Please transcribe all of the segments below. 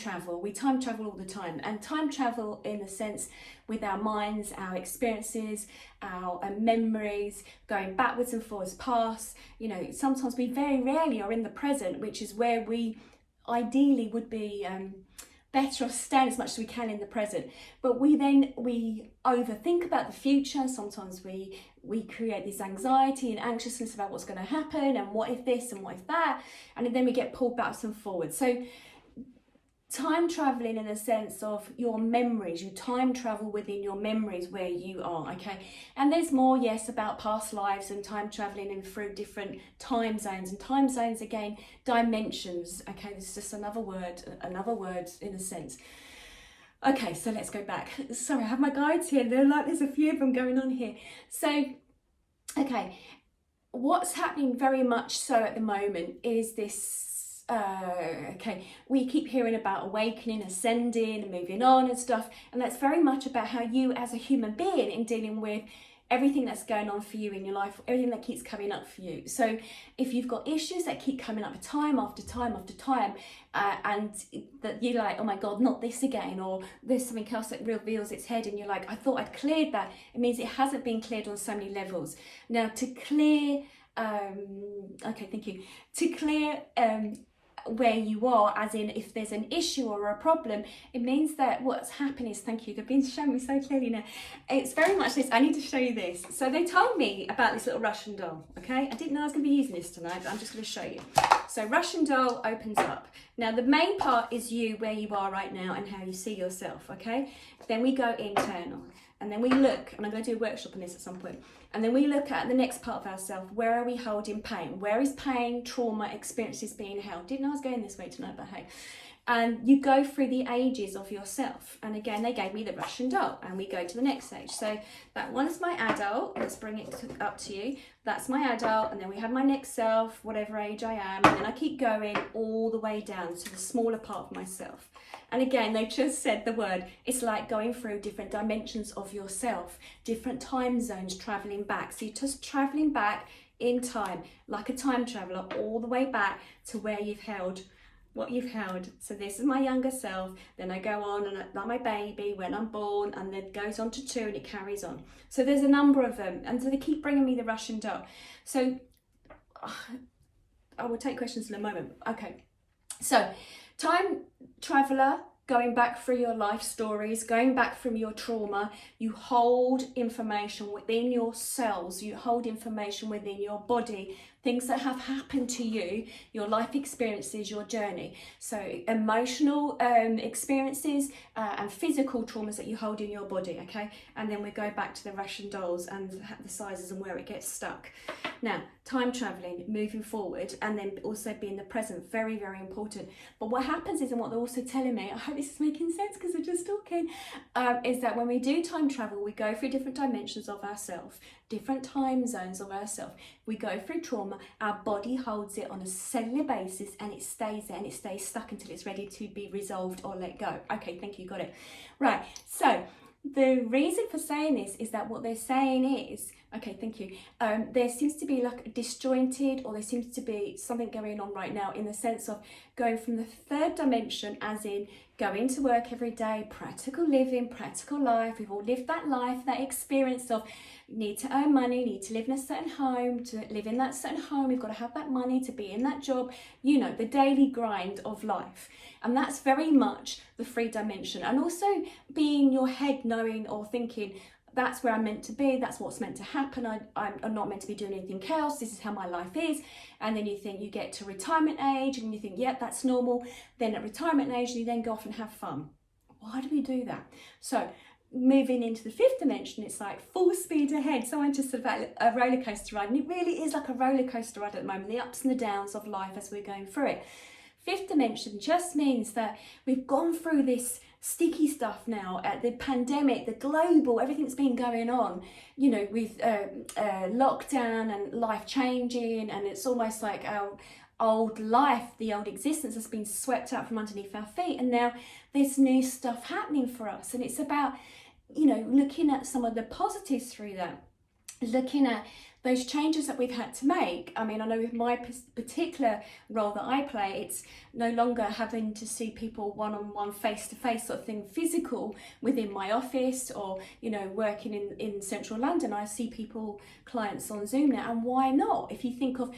travel. We time travel all the time, and time travel in a sense with our minds, our experiences, our memories, going backwards and forwards past. You know, sometimes we very rarely are in the present, which is where we ideally would be better off staying as much as we can in the present. But we overthink about the future. Sometimes we create this anxiety and anxiousness about what's going to happen, and what if this and what if that, and then we get pulled backwards and forwards. So time traveling in the sense of your memories, you time travel within your memories where you are, okay? And there's more, yes, about past lives and time traveling and through different time zones. And time zones, again, dimensions, okay? This is just another word in a sense. Okay, so let's go back. Sorry, I have my guides here. There's a few of them going on here. So, okay, what's happening very much so at the moment is this, we keep hearing about awakening, ascending and moving on and stuff, and that's very much about how you as a human being in dealing with everything that's going on for you in your life, everything that keeps coming up for you. So if you've got issues that keep coming up time after time after time, and that you're like, oh my God, not this again, or there's something else that reveals its head and you're like, I thought I'd cleared that, it means it hasn't been cleared on so many levels. Now to clear, to clear where you are, as in if there's an issue or a problem, it means that what's happening is, thank you, they've been showing me so clearly now, it's very much this. I need to show you this. So they told me about this little Russian doll, okay? I didn't know I was going to be using this tonight, but I'm just going to show you. So Russian doll opens up. Now the main part is you, where you are right now and how you see yourself, okay? Then we go internal, and then we look, and I'm going to do a workshop on this at some point, and then we look at the next part of ourselves. Where are we holding pain? Where is pain, trauma, experiences being held? Didn't know I was going this way tonight, but hey. And you go through the ages of yourself. And again, they gave me the Russian doll, and we go to the next stage. So that one's my adult. Let's bring it up to you. That's my adult, and then we have my next self, whatever age I am, and then I keep going all the way down to the smaller part of myself. And again, they just said the word, it's like going through different dimensions of yourself, different time zones, traveling back. So you're just traveling back in time, like a time traveler, all the way back to where you've held what you've held. So this is my younger self, then I go on and like my baby when I'm born, and then it goes on to 2 and it carries on. So there's a number of them, and so they keep bringing me the Russian doll. So I will take questions in a moment. Okay, so time traveler, going back through your life stories, going back from your trauma, you hold information within your cells, you hold information within your body, things that have happened to you, your life experiences, your journey. So emotional experiences and physical traumas that you hold in your body, okay? And then we go back to the Russian dolls and the sizes and where it gets stuck. Now, time traveling, moving forward, and then also being the present, very, very important. But what happens is, and what they're also telling me, I hope this is making sense because we're just talking, is that when we do time travel, we go through different dimensions of ourselves, different time zones of ourselves. We go through trauma, our body holds it on a cellular basis, and it stays there, and it stays stuck until it's ready to be resolved or let go. Okay, thank you, got it. Right, so the reason for saying this is that what they're saying is, okay, thank you, there seems to be like a disjointed, or there seems to be something going on right now in the sense of going from the third dimension, as in going to work every day, practical living, practical life. We've all lived that life, that experience of need to earn money, need to live in a certain home, to live in that certain home, we've got to have that money to be in that job, you know, the daily grind of life. And that's very much the 3 dimension. And also being your head knowing or thinking, that's where I'm meant to be, that's what's meant to happen, I'm not meant to be doing anything else, this is how my life is. And then you think you get to retirement age and you think, yep, that's normal. Then at retirement age, you then go off and have fun. Why do we do that? So moving into the 5th dimension, it's like full speed ahead. So I'm just about a roller coaster ride, and it really is like a roller coaster ride at the moment, the ups and the downs of life as we're going through it. 5th dimension just means that we've gone through this sticky stuff now, at the pandemic, the global, everything that's been going on, you know, with lockdown and life changing, and it's almost like our old life, the old existence has been swept out from underneath our feet, and now there's new stuff happening for us. And it's about, you know, looking at some of the positives through that, looking at those changes that we've had to make, I mean, I know with my particular role that I play, it's no longer having to see people one-on-one, face-to-face sort of thing, physical within my office, or, you know, working in central London. I see people, clients on Zoom now, and why not? If you think of,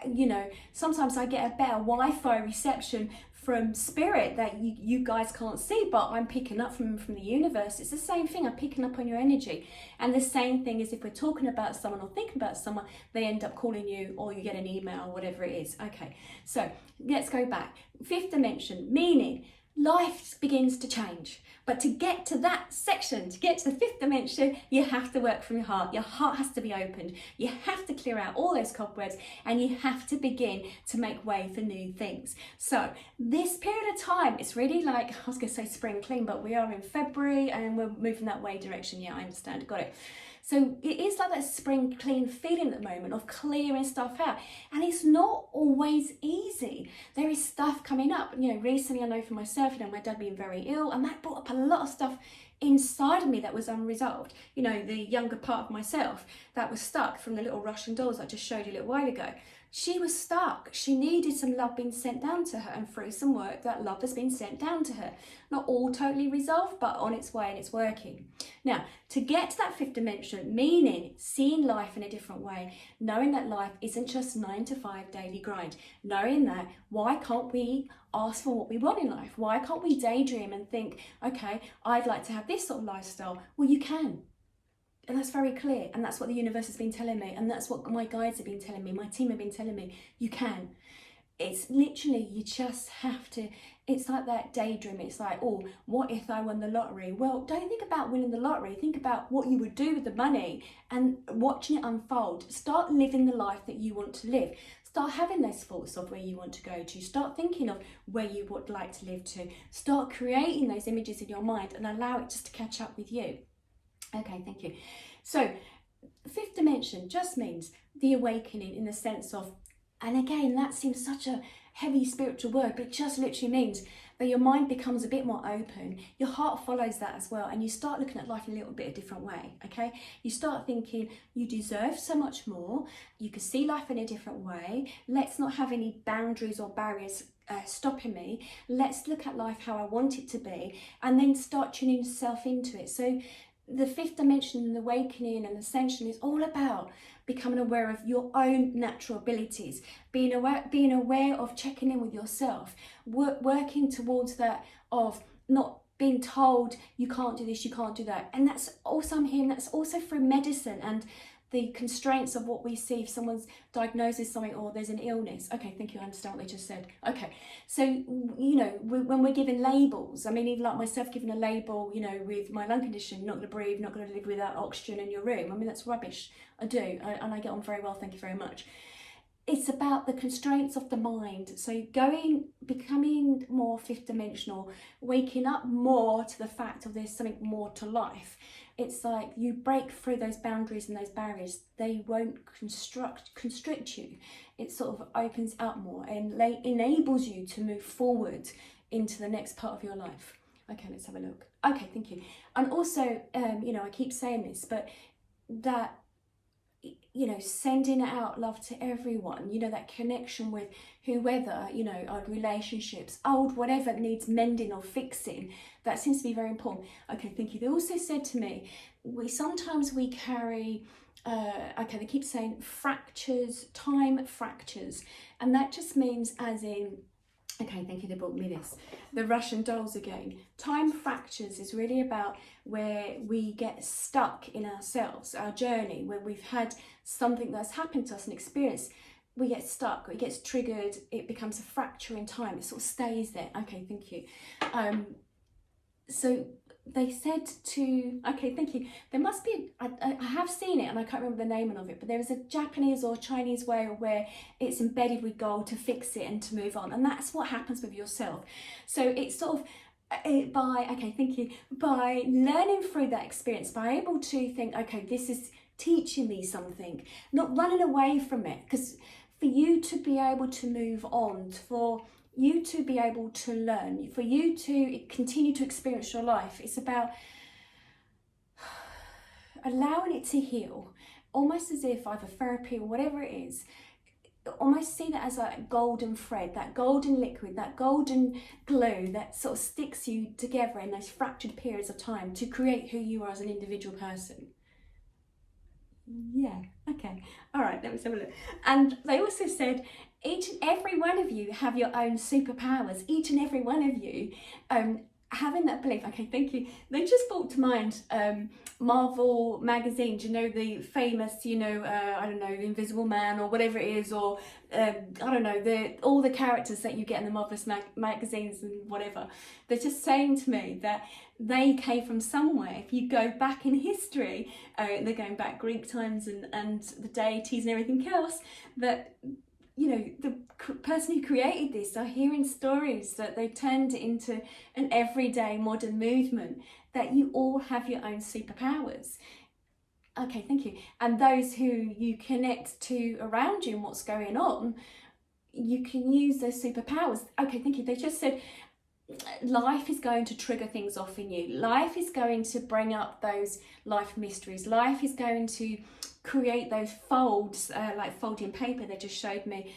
you know, sometimes I get a better Wi-Fi reception from spirit that you guys can't see, but I'm picking up from the universe. It's the same thing. I'm picking up on your energy. And the same thing is if we're talking about someone or thinking about someone, they end up calling you, or you get an email, or whatever it is. Okay, so let's go back. Fifth dimension, meaning life begins to change. But to get to that section, to get to the fifth dimension, you have to work from your heart. Your heart has to be opened. You have to clear out all those cobwebs, and you have to begin to make way for new things. So this period of time, it's really like, I was going to say spring clean, but we are in February and we're moving that way direction. Yeah, I understand. Got it. So it is like that spring clean feeling at the moment of clearing stuff out. And it's not always easy. There is stuff coming up. You know, recently I know for myself, you know, my dad being very ill, and that brought up a lot of stuff inside of me that was unresolved. You know, the younger part of myself that was stuck from the little Russian dolls I just showed you a little while ago. She was stuck. She needed some love being sent down to her, and through some work, that love has been sent down to her. Not all totally resolved, but on its way and it's working. Now, to get to that fifth dimension, meaning seeing life in a different way, knowing that life isn't just 9 to 5 daily grind, knowing that, why can't we ask for what we want in life? Why can't we daydream and think, okay, I'd like to have this sort of lifestyle? Well, you can. And that's very clear, and that's what the universe has been telling me, and that's what my guides have been telling me, my team have been telling me. You can. It's literally, you just have to, it's like that daydream. It's like, oh, what if I won the lottery? Well, don't think about winning the lottery. Think about what you would do with the money and watching it unfold. Start living the life that you want to live. Start having those thoughts of where you want to go to. Start thinking of where you would like to live to. Start creating those images in your mind and allow it just to catch up with you. Okay, thank you. So, fifth dimension just means the awakening, in the sense of, and again, that seems such a heavy spiritual word, but it just literally means that your mind becomes a bit more open. Your heart follows that as well, and you start looking at life in a little bit a different way, okay? You start thinking, you deserve so much more. You can see life in a different way. Let's not have any boundaries or barriers stopping me. Let's look at life how I want it to be, and then start tuning yourself into it. So the fifth dimension and the awakening and ascension is all about becoming aware of your own natural abilities, being aware of checking in with yourself, working towards that of not being told you can't do this, you can't do that. And that's also, I'm hearing, that's also through medicine and the constraints of what we see if someone's diagnosed with something or there's an illness. Okay, thank you, I understand what they just said. Okay, so, you know, when we're given labels, I mean, even like myself giving a label, you know, with my lung condition, not going to breathe, not going to live without oxygen in your room. I mean, that's rubbish. I do, and I get on very well, thank you very much. It's about the constraints of the mind. So becoming more fifth dimensional, waking up more to the fact of there's something more to life. It's like you break through those boundaries and those barriers. They won't constrict you. It sort of opens up more and enables you to move forward into the next part of your life. Okay, let's have a look. Okay, thank you. And also, you know, I keep saying this, but that, you know, sending out love to everyone, you know, that connection with whoever, you know, our relationships, old, whatever needs mending or fixing, that seems to be very important. Okay, thank you. They also said to me, sometimes we carry, okay, they keep saying fractures, time fractures, and that just means as in, okay, thank you, they brought me this. The Russian dolls again. Time fractures is really about where we get stuck in ourselves, our journey, where we've had something that's happened to us, an experience. We get stuck, it gets triggered, it becomes a fracture in time, it sort of stays there. Okay, thank you. So they said to, okay, thank you. There must be, I have seen it and I can't remember the name of it, but there is a Japanese or Chinese way where it's embedded with gold to fix it and to move on. And that's what happens with yourself. So it's sort of, okay, thank you, by learning through that experience, by able to think, okay, this is teaching me something, not running away from it, because for you to be able to move on, for you to be able to learn, for you to continue to experience your life, it's about allowing it to heal almost as if either therapy or whatever it is, almost see that as a golden thread, that golden liquid, that golden glue that sort of sticks you together in those fractured periods of time to create who you are as an individual person. Yeah, okay. All right, let me have a look. And they also said each and every one of you have your own superpowers. Each and every one of you having that belief. Okay, thank you. They just brought to mind Marvel magazine. Do you know the famous, I don't know, the Invisible Man or whatever it is, or I don't know, all the characters that you get in the Marvelous magazines and whatever. They're just saying to me that they came from somewhere. If you go back in history, they're going back Greek times and the deities and everything else, that the person who created this are hearing stories that they turned it into an everyday modern movement, that you all have your own superpowers. Okay, thank you. And those who you connect to around you and what's going on, you can use those superpowers. Okay, thank you. They just said life is going to trigger things off in you. Life is going to bring up those life mysteries. Life is going to create those folds, like folding paper they just showed me.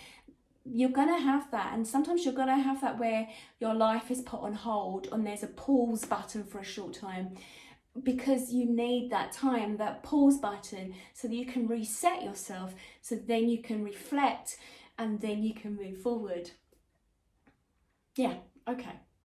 You're going to have that, and sometimes you're going to have that where your life is put on hold and there's a pause button for a short time, because you need that time, that pause button, so that you can reset yourself, so then you can reflect and then you can move forward. Yeah, okay.